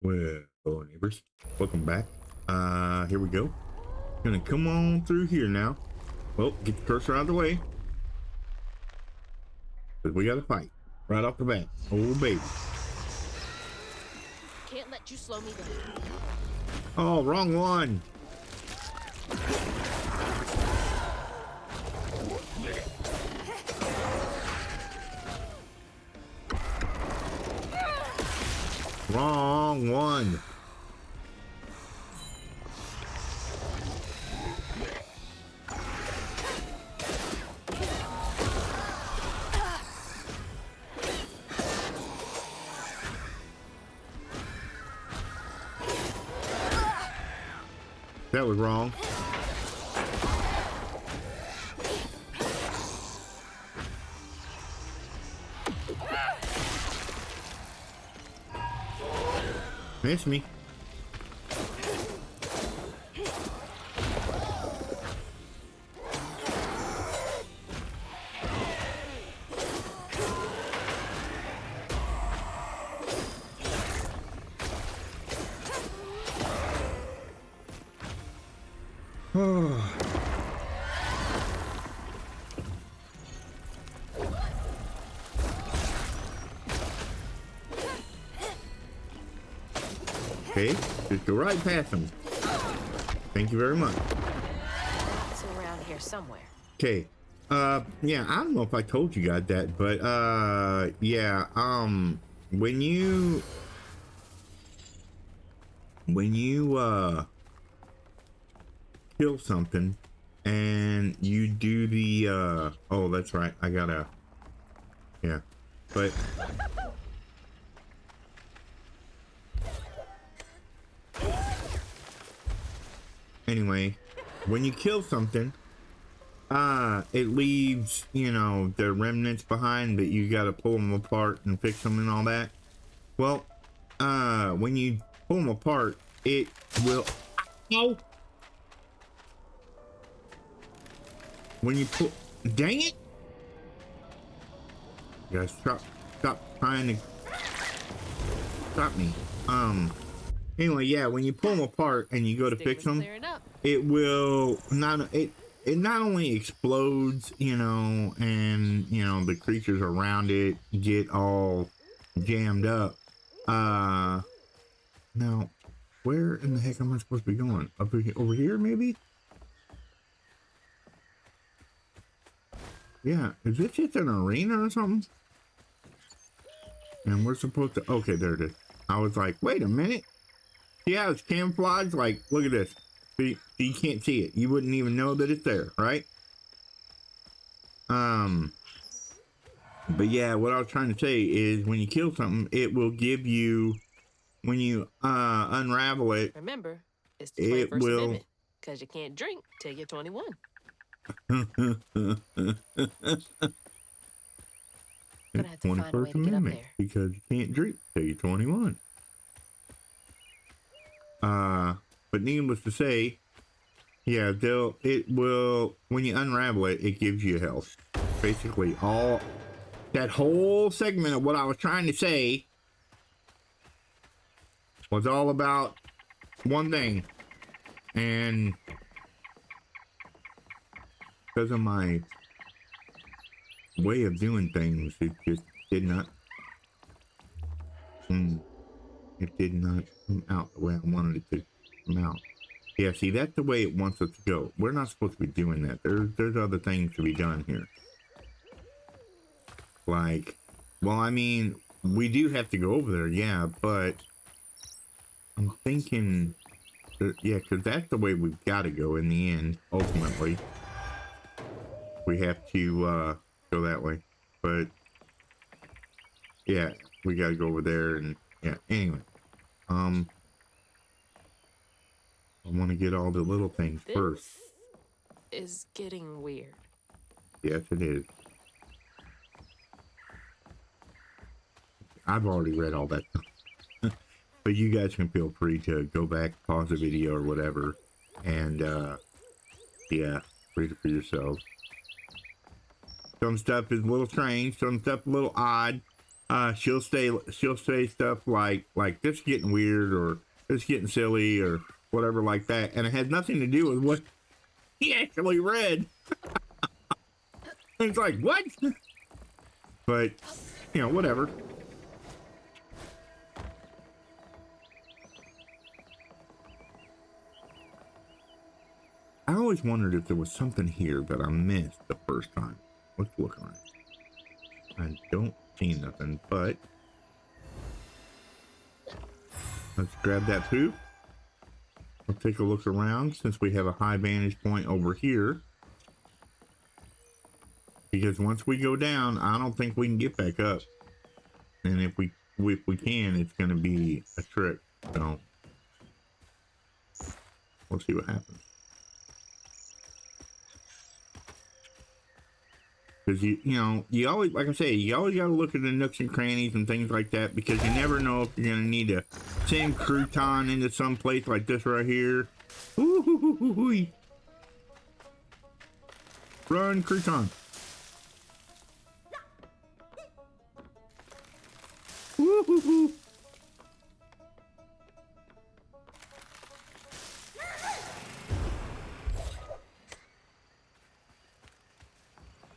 Well, hello neighbors, welcome back. Here we go. Gonna come on through here now. Well, get the cursor out of the way, because we gotta fight right off the bat. Oh baby. Can't let you slow me down. Oh, wrong one. Wrong one. That was wrong. Miss me. Oh. Okay, just go right past them. Thank you very much. It's around here somewhere. Okay. Yeah, I don't know if I told you guys that, but yeah, when you kill something and you do the oh, that's right, I gotta, yeah, but anyway, when you kill something, it leaves, you know, the remnants behind that you gotta pull them apart and fix them and all that. Well, when you pull them apart, it will, no, when you pull, dang it, you guys stop trying to stop me. Anyway, yeah, when you pull them apart and you go to fix them, it will not, it not only explodes, you know, and you know the creatures around it get all jammed up. Now where in the heck am I supposed to be going? Up here, over here maybe? Yeah, is this just an arena or something? And we're supposed to, okay, there it is. I was like, wait a minute. Yeah, it's camouflage. Like, look at this. See, you can't see it. You wouldn't even know that it's there, right? But yeah, what I was trying to say is when you kill something, it will give you, when you unravel it, Remember, it's the it 21st will Amendment, because you can't drink till you're 21. Gonna have to find a way 21st to get up Amendment, there. because you can't drink till you're 21. But needless to say, yeah, it will, when you unravel it, it gives you health. Basically, all that whole segment of what I was trying to say was all about one thing, and because of my way of doing things, it just did not, it did not come out the way I wanted it to come out. Yeah, see, that's the way it wants us to go. We're not supposed to be doing that. There's other things to be done here. Like, well, I mean, we do have to go over there, yeah, but I'm thinking, yeah, because that's the way we've got to go in the end, ultimately. We have to go that way. But, yeah, we got to go over there, and, yeah, anyway. I want to get all the little things first. This is getting weird. Yes, it is. I've already read all that stuff. But you guys can feel free to go back, pause the video or whatever, and yeah, read it for yourselves. Some stuff is a little strange, some stuff a little odd. she'll say stuff like this is getting weird or this is getting silly or whatever like that, and it had nothing to do with what he actually read. It's like, what? But you know, whatever. I always wondered if there was something here that I missed the first time. Let's look around. I don't see nothing, but let's grab that poop. We'll take a look around since we have a high vantage point over here. Because once we go down, I don't think we can get back up. And if we can, it's going to be a trick. So we'll see what happens. Because you know, you always, like I say, you always got to look at the nooks and crannies and things like that, because you never know if you're going to need to send crouton into some place like this right here. Ooh, run, crouton. Ooh.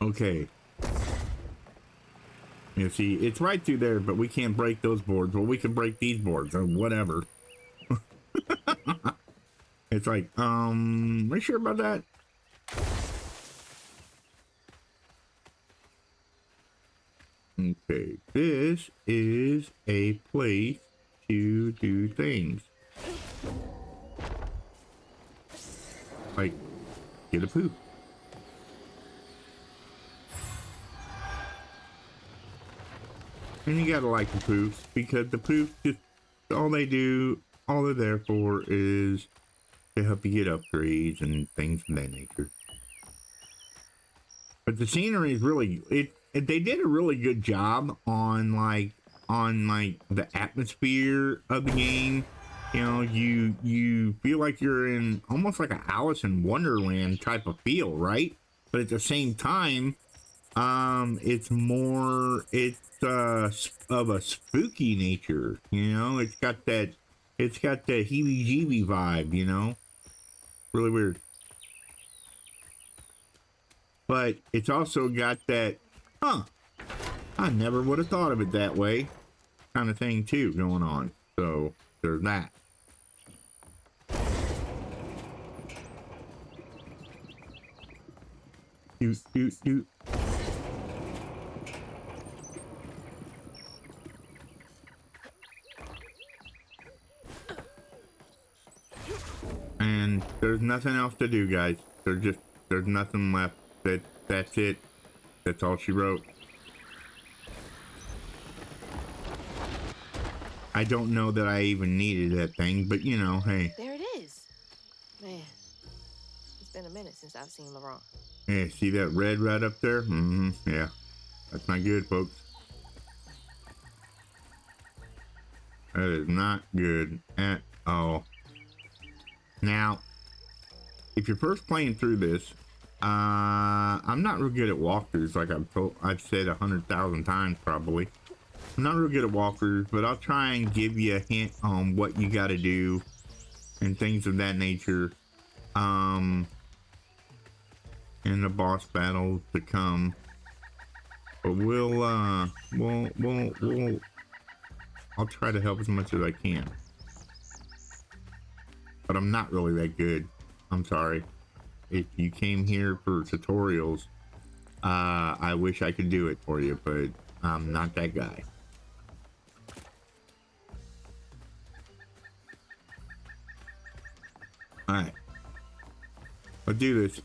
Okay. You see, it's right through there, but we can't break those boards. Well, we can break these boards or whatever. It's like, are you sure about that? Okay, this is a place to do things. Like, get a poop. And you gotta like the poops, because the poops just, all they do, all they're there for is to help you get upgrades and things of that nature. But the scenery is really, they did a really good job on like the atmosphere of the game. You know, you feel like you're in almost like a Alice in Wonderland type of feel, right? But at the same time, it's of a spooky nature, you know. It's got that heebie-jeebie vibe, you know. Really weird. But it's also got that, I never would have thought of it that way kind of thing too going on. So there's that. Doot. And there's nothing else to do, guys. There's nothing left. That's it. That's all she wrote. I don't know that I even needed that thing, but you know, hey. There it is. Man, it's been a minute since I've seen Laurent. Yeah, see that red right up there? Mm-hmm. Yeah. That's not good, folks. That is not good at all. Now, if you're first playing through this, I'm not real good at walkthroughs, like I've said 100,000 times probably. I'm not real good at walkthroughs, but I'll try and give you a hint on what you got to do and things of that nature. In the boss battle to come. But I'll try to help as much as I can. But I'm not really that good. I'm sorry. If you came here for tutorials, I wish I could do it for you, but I'm not that guy. Alright. Let's do this.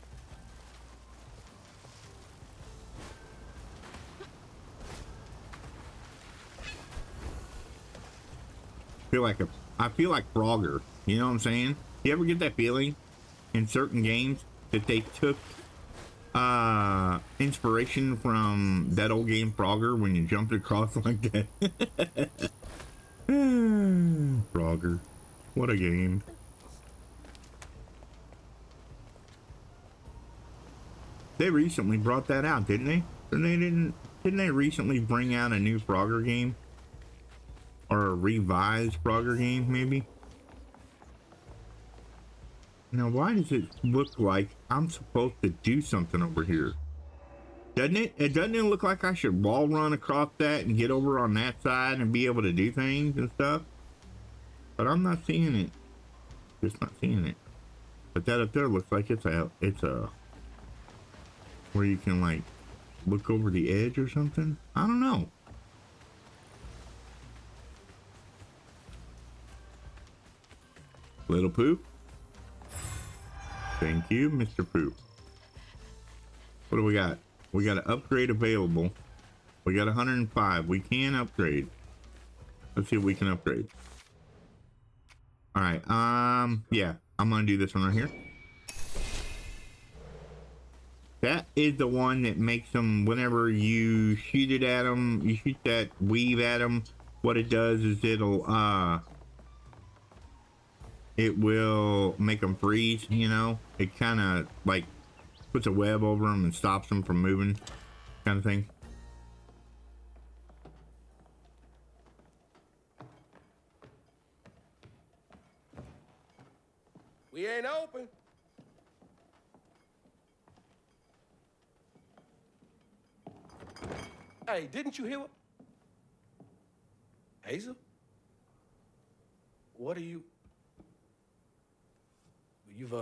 I feel like Frogger. You know what I'm saying? You ever get that feeling in certain games that they took inspiration from that old game Frogger when you jumped across like that? Frogger. What a game. They recently brought that out, didn't they? And didn't they recently bring out a new Frogger game? Or a revised Frogger game, maybe? Now, why does it look like I'm supposed to do something over here? Doesn't it? Doesn't it look like I should wall run across that and get over on that side and be able to do things and stuff? But I'm not seeing it. Just not seeing it. But that up there looks like it's a where you can like look over the edge or something. I don't know. Little Poop. Thank you, Mr. Poop. What do we got? We got an upgrade available. We got 105. We can upgrade. Let's see if we can upgrade. All right. Yeah, I'm gonna do this one right here. That is the one that makes them, whenever you shoot it at them, you shoot that weave at them, what it does is it will make them freeze, you know? It kind of like puts a web over them and stops them from moving, kind of thing. We ain't open. Hey, didn't you hear what? Hazel? What are you? You've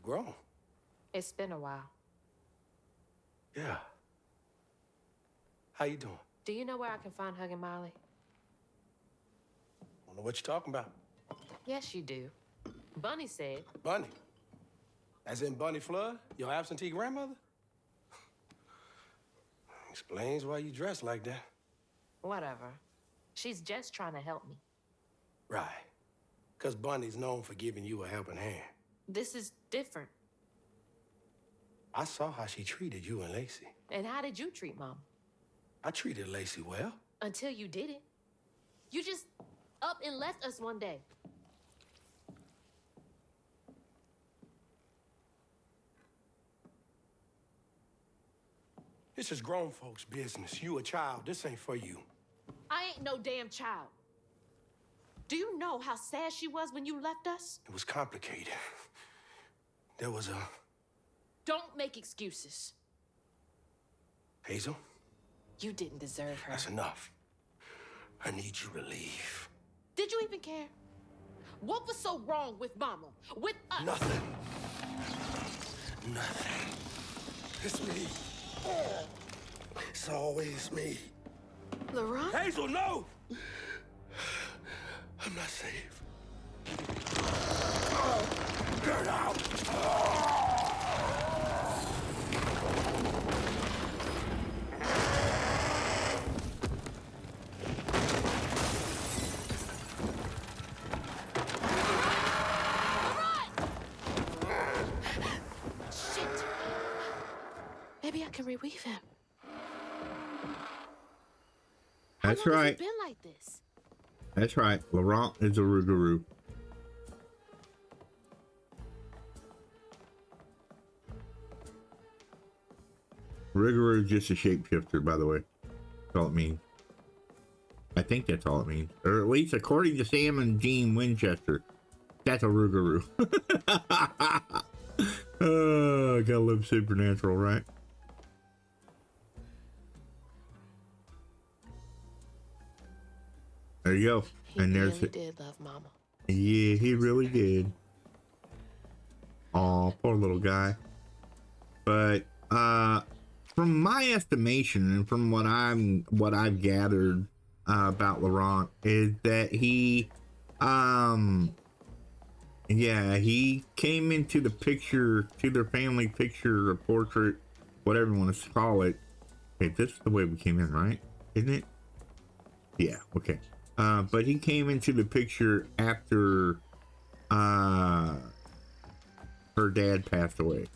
grown. It's been a while. Yeah. How you doing? Do you know where I can find Huggin' Molly? Don't know what you're talking about. Yes, you do. Bunny said. Bunny? As in Bunny Flood, your absentee grandmother? Explains why you dress like that. Whatever. She's just trying to help me. Right. Because Bunny's known for giving you a helping hand. This is different. I saw how she treated you and Lacey. And how did you treat Mom? I treated Lacey well. Until you didn't. You just up and left us one day. This is grown folks' business. You a child. This ain't for you. I ain't no damn child. Do you know how sad she was when you left us? It was complicated. There was a... Don't make excuses. Hazel? You didn't deserve her. That's enough. I need you to leave. Did you even care? What was so wrong with Mama? With us? Nothing. Nothing. It's me. It's always me. Laurent? Hazel, no! I'm not safe. Get out! Shit! Maybe I can reweave him. That's How long right. has it been like this? That's right. Laurent is a Rougarou. Rougarou is just a shapeshifter, by the way. That's all it means. I think that's all it means. Or at least according to Sam and Jean Winchester, that's a Rougarou. Oh, gotta live supernatural, right? There you go. He And there's really it. did love Mama. Yeah, he really did. Aw, poor little guy. But from my estimation and from what I've gathered about Laurent is that he he came into the picture, to their family picture or portrait, whatever you want to call it. Okay, this is the way we came in, right? Isn't it? Yeah, okay. But he came into the picture after her dad passed away.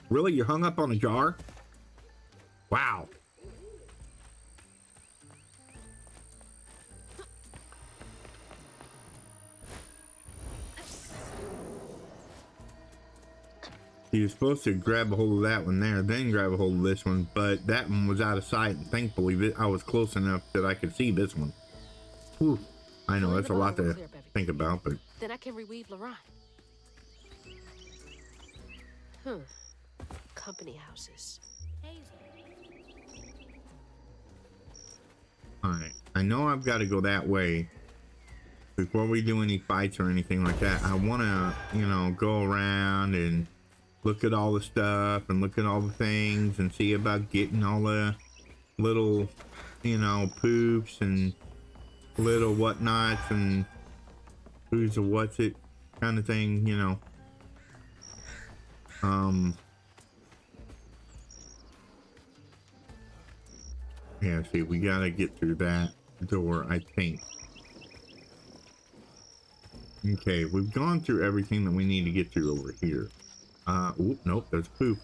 Really? You're hung up on a jar? Wow. He was supposed to grab a hold of that one there, then grab a hold of this one, but that one was out of sight, and thankfully I was close enough that I could see this one. Whew. I know that's a lot to think about, but... Then I can reweave Laurent. Company houses. Alright, I know I've got to go that way. Before we do any fights or anything like that, I want to, you know, go around and look at all the stuff and look at all the things and see about getting all the little, you know, poops and little whatnots and who's a what's it kind of thing, you know. Yeah, see, we gotta get through that door, I think. Okay, we've gone through everything that we need to get through over here. Oop, nope, there's poop.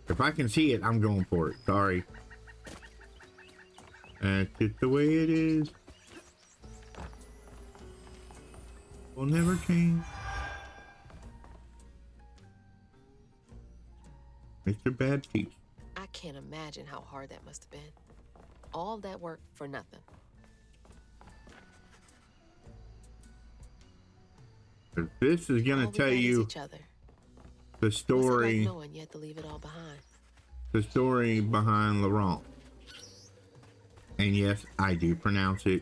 If I can see it, I'm going for it. Sorry. That's just the way it is. Will never change. Mr. Bad Teeth. I can't imagine how hard that must have been. All that work for nothing. This is gonna tell you the story. Like knowing you had to leave it all behind? The story behind Laurent. And yes, I do pronounce it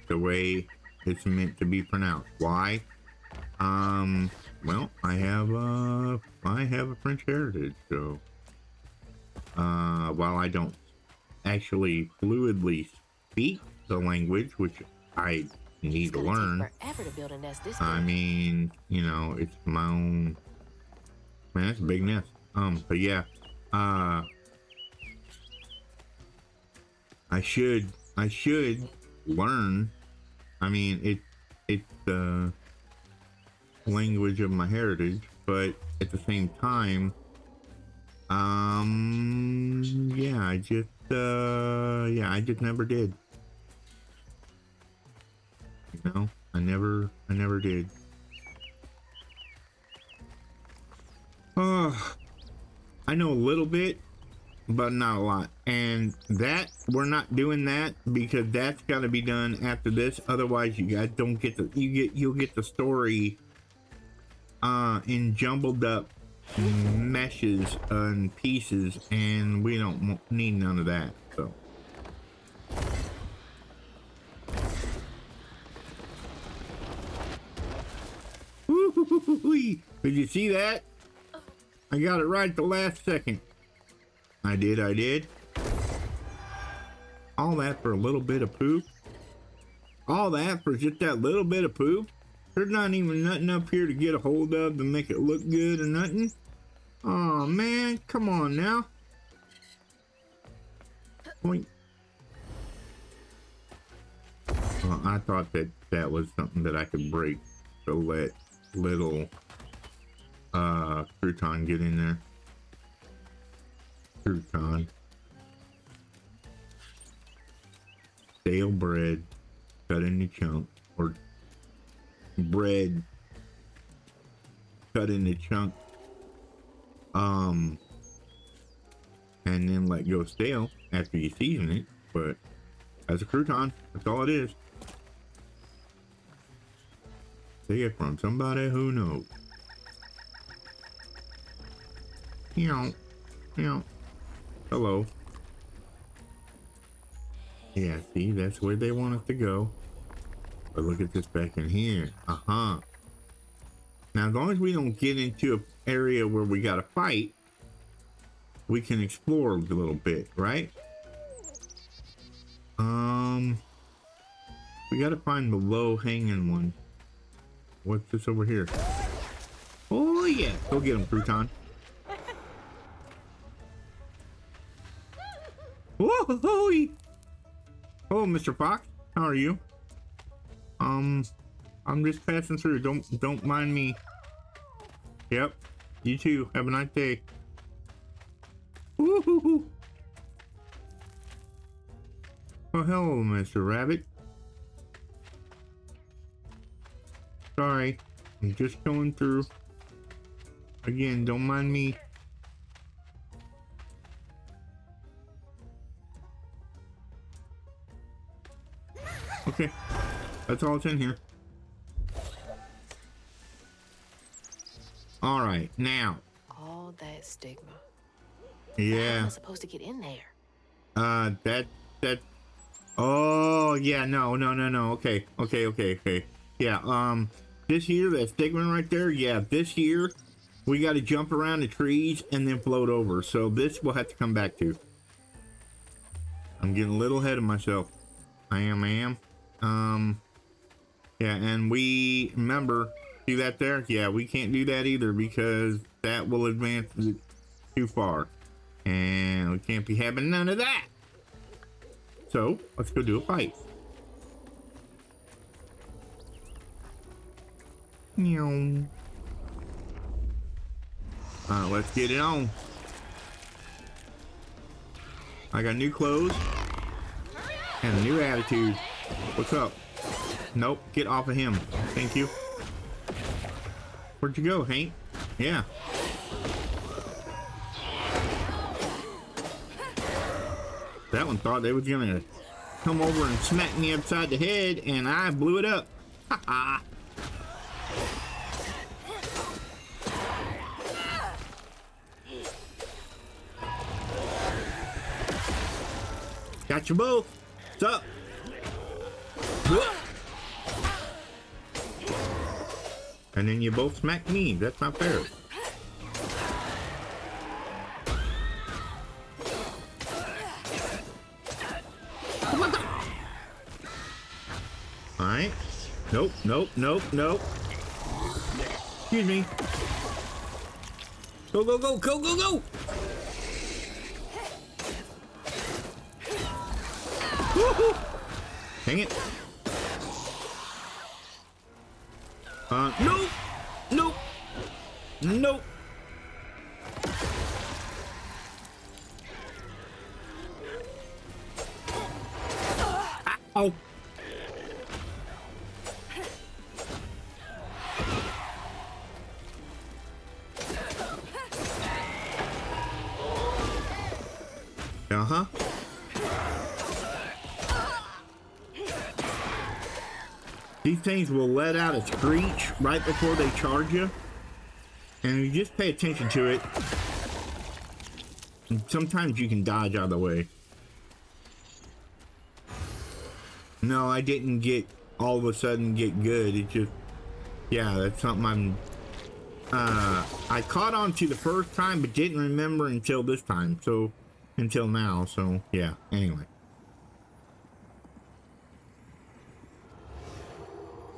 the way it's meant to be pronounced. Why? Well, I have a French heritage, so while I don't actually fluidly speak the language, which I need to learn. I mean, you know, it's my own. Man, it's a big nest. But yeah, I should learn. I mean, it's the language of my heritage, but at the same time, yeah, I just never did. You know, I never did. I know a little bit, but not a lot. And that, we're not doing that because that's got to be done after this. Otherwise, you guys don't get the, you'll get the story in jumbled up meshes and pieces, and we don't need none of that. So. Did you see that? I got it right at the last second. I did. All that for a little bit of poop? All that for just that little bit of poop? There's not even nothing up here to get a hold of to make it look good or nothing? Oh man, come on now. Point. Well, I thought that was something that I could break to let little crouton get in there. Crouton. Stale bread cut into chunks, or bread cut into chunks, and then let go stale after you season it. But as a crouton, that's all it is. Take it from somebody who knows. Hello. Yeah, see, that's where they want us to go. But look at this back in here. Now, as long as we don't get into an area where we gotta fight, we can explore a little bit, right? We gotta find the low-hanging one. What's this over here? Oh yeah, go get him, crouton. Whoa! Hello, Mr. Fox. How are you? I'm just passing through. Don't mind me. Yep. You too. Have a nice day. Woohoo! Oh, hello, Mr. Rabbit. Sorry, I'm just going through. Again, don't mind me. Okay, that's all that's in here. All right, now. All that stigma. Yeah. How am I supposed to get in there? That. Oh, yeah, no. Okay. Yeah, this here, that stigma right there, yeah, this here, we got to jump around the trees and then float over. So this we'll have to come back to. I'm getting a little ahead of myself. I am. Yeah, and we, remember, see that there? Yeah, we can't do that either because that will advance it too far. And we can't be having none of that. So, let's go do a fight. Meow. Let's get it on. I got new clothes and a new attitude. What's up? Nope, get off of him. Thank you. Where'd you go, Hank? Yeah. That one thought they was gonna come over and smack me upside the head, and I blew it up. Ha ha. Got you both. What's up? And then you both smacked me. That's not fair. Alright. Nope. Excuse me. Go. Woohoo! Dang it. Nope. Ow. Uh-huh. These things will let out a screech right before they charge you. And you just pay attention to it. And sometimes you can dodge out of the way. No, I didn't get all of a sudden get good. It just, yeah, that's something I caught on to the first time, but didn't remember until this time. So, until now. So, yeah, anyway.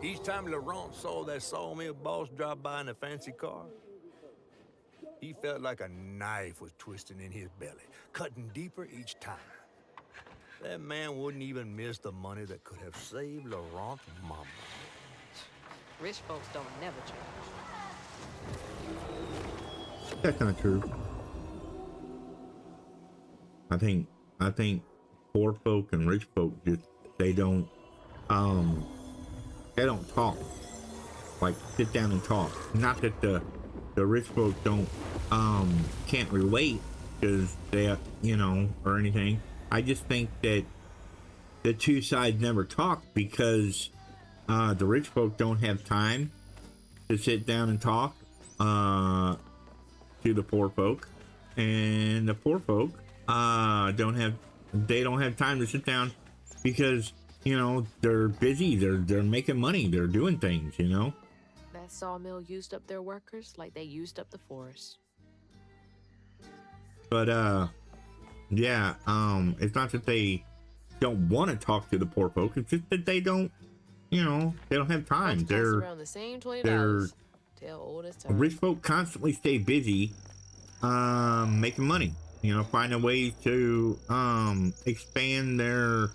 Each time Laurent saw that sawmill boss drop by in a fancy car, he felt like a knife was twisting in his belly, cutting deeper each time. That man wouldn't even miss the money that could have saved Laurent's mama. Rich folks don't never change. That's not true. I think poor folk and rich folk just, they don't talk. Like, sit down and talk. Not that the rich folk don't can't relate because they, you know, or anything. I just think that the two sides never talk because the rich folk don't have time to sit down and talk to the poor folk, and the poor folk don't have time to sit down because, you know, they're busy, they're making money, they're doing things, you know. That sawmill used up their workers like they used up the forest. But yeah, it's not that they don't want to talk to the poor folk, it's just that they don't, you know, they don't have time. They're around the same $20 till old as time. rich folk constantly stay busy making money, you know, finding ways to expand their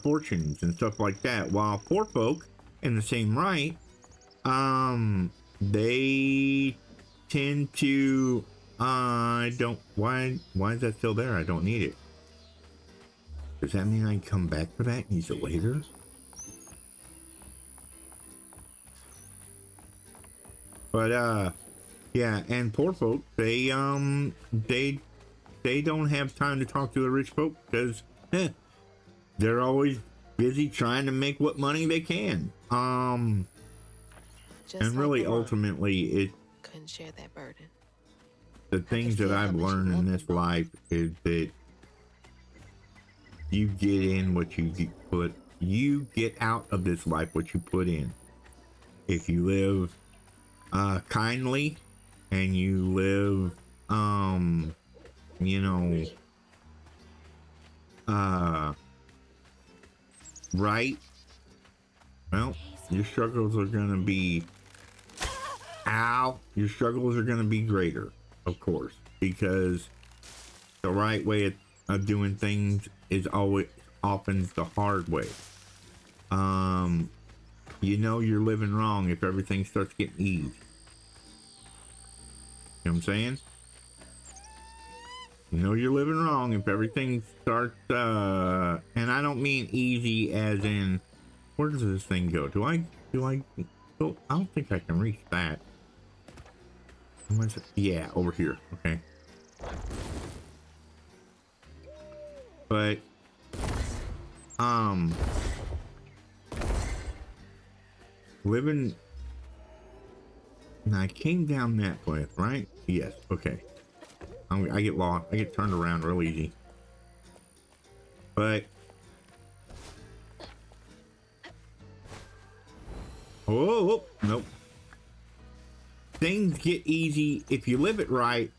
fortunes and stuff like that, while poor folk in the same right, they tend to why is that still there? I don't need it. Does that mean I can come back for that and use it later? But Yeah, and poor folk, they don't have time to talk to the rich folk because they're always busy trying to make what money they can. Just and like really, the mom. ultimately, it Couldn't share that burden. the things that feel how I've much you learned in love this them both. life is that you get in what you get out of this life what you put in. If you live kindly and you live you know right, well, your struggles are gonna be your struggles are gonna be greater, of course, because the right way of doing things is always often the hard way. You know you're living wrong if everything starts getting easy. You know what I'm saying? You know you're living wrong if everything starts and I don't mean easy as in where does this thing go? Do I go? I don't think I can reach that. Yeah, over here. Okay. But living, and I came down that way, right? Yes. Okay. I get lost. I get turned around real easy. But oh nope. Things get easy if you live it right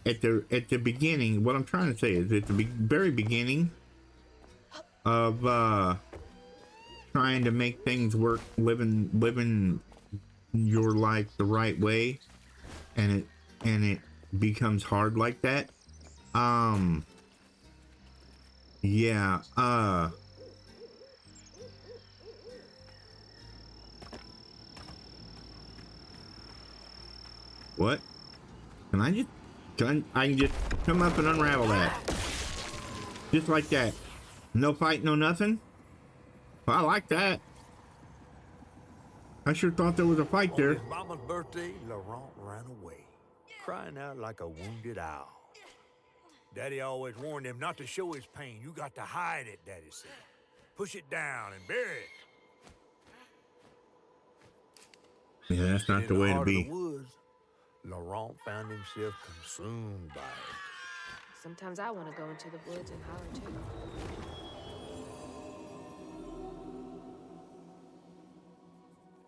at the beginning. What I'm trying to say is at the very beginning of trying to make things work, living your life the right way, and it becomes hard like that. Yeah, what? I can just come up and unravel that. Just like that. No fight, no nothing? Well, I like that. I sure thought there was a fight On there. his mama's birthday, Laurent ran away, crying out like a wounded owl. Daddy always warned him not to show his pain. You got to hide it, Daddy said. Push it down and bury it. Yeah, that's not In the way to heart of be. the woods, Laurent found himself consumed by it. Sometimes I want to go into the woods and holler too.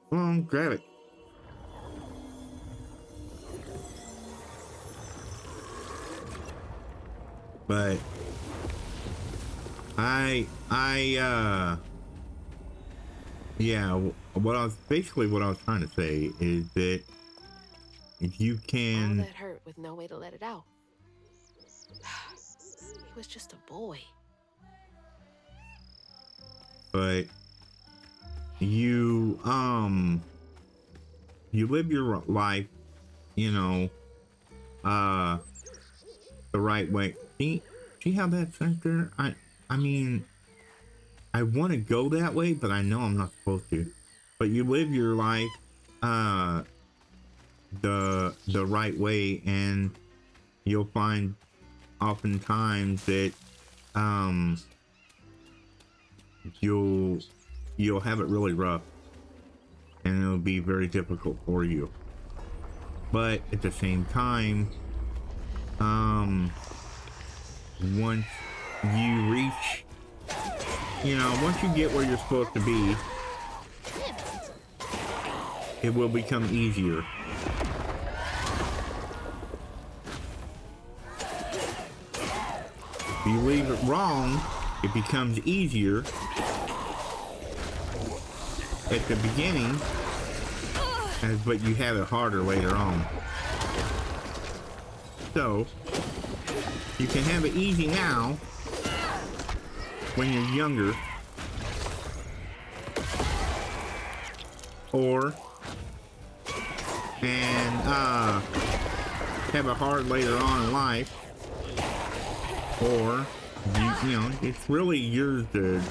Come on, grab it. But yeah, what I was trying to say is that if you All can, that hurt with no way to let it out. He was just a boy. but you live your life, you know, the right way. See how that's right there? I mean, I want to go that way, but I know I'm not supposed to. But you live your life the right way, and you'll find oftentimes that you'll have it really rough, and it'll be very difficult for you. But at the same time, once you reach, once you get where you're supposed to be, it will become easier. If you leave it wrong, it becomes easier at the beginning, but you have it harder later on. So, you can have it easy now when you're younger, or have it hard later on in life, or it's really yours to.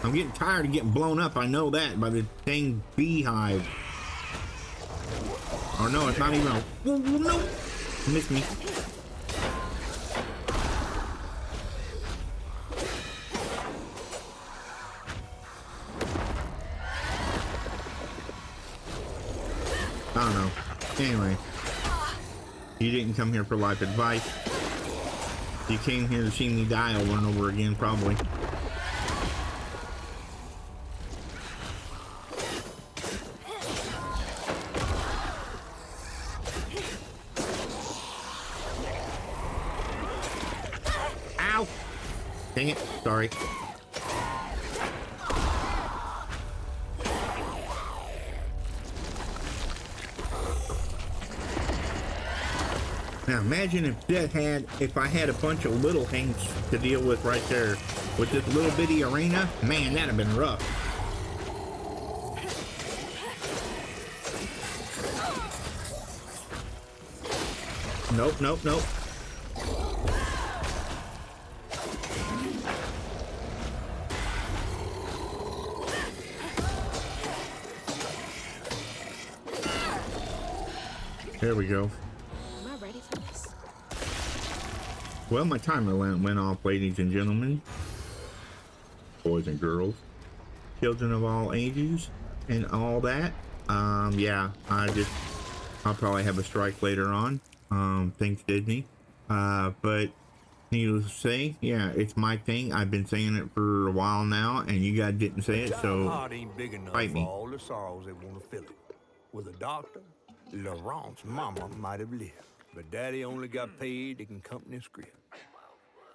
I'm getting tired of getting blown up. I know that by the dang beehive. Or no, it's not even a... Whoa, no! Missed me. I don't know. Anyway. You didn't come here for life advice. You came here to see me die over and over again, probably. Ow! Dang it. Sorry. Now imagine if I had a bunch of little hanks to deal with right there with this little bitty arena, man, that'd have been rough. Nope, nope, nope. There we go. Well, my timer went off, ladies and gentlemen, boys and girls, children of all ages, and all that. Yeah, I'll probably have a strike later on. Thanks, Disney. But needless to say, yeah, it's my thing. I've been saying it for a while now, and you guys didn't say it, so fight me. All the sorrows that want to fill it. With a doctor, Laurent's mama might have lived, but Daddy only got paid to accompany a script.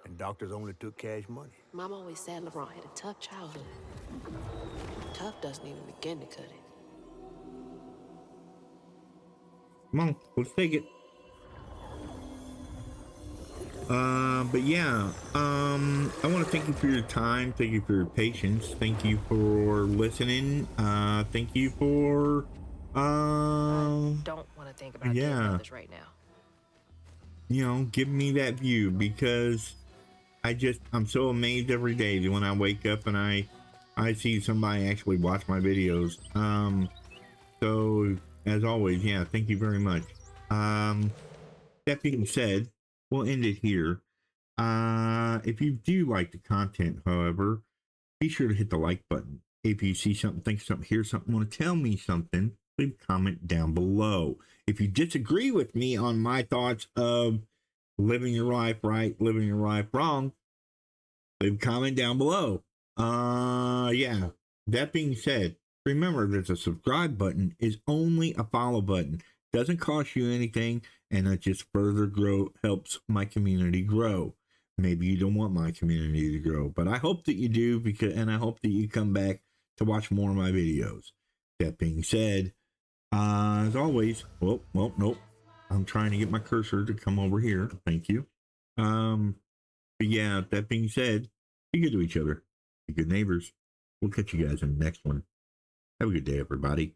And doctors only took cash money. Mom always said Laurent had a tough childhood. Tough doesn't even begin to cut it. Come on, let's take it. But yeah, I want to thank you for your time. Thank you for your patience. Thank you for listening. Thank you for, don't want to think about doing this right now. You know, give me that view, because I'm so amazed every day when I wake up and I see somebody actually watch my videos. So as always, yeah, thank you very much. That being said, we'll end it here. If you do like the content, however, be sure to hit the like button. If you see something, think something, hear something, want to tell me something, leave a comment down below. If you disagree with me on my thoughts of living your life right, living your life wrong, leave a comment down below. Yeah, that being said, remember that the subscribe button is only a follow button. Doesn't cost you anything, and it just further helps my community grow. Maybe you don't want my community to grow, but I hope that you do, and I hope that you come back to watch more of my videos. That being said, as always, well, nope. I'm trying to get my cursor to come over here. Thank you. But yeah, that being said, be good to each other. Be good neighbors. We'll catch you guys in the next one. Have a good day, everybody.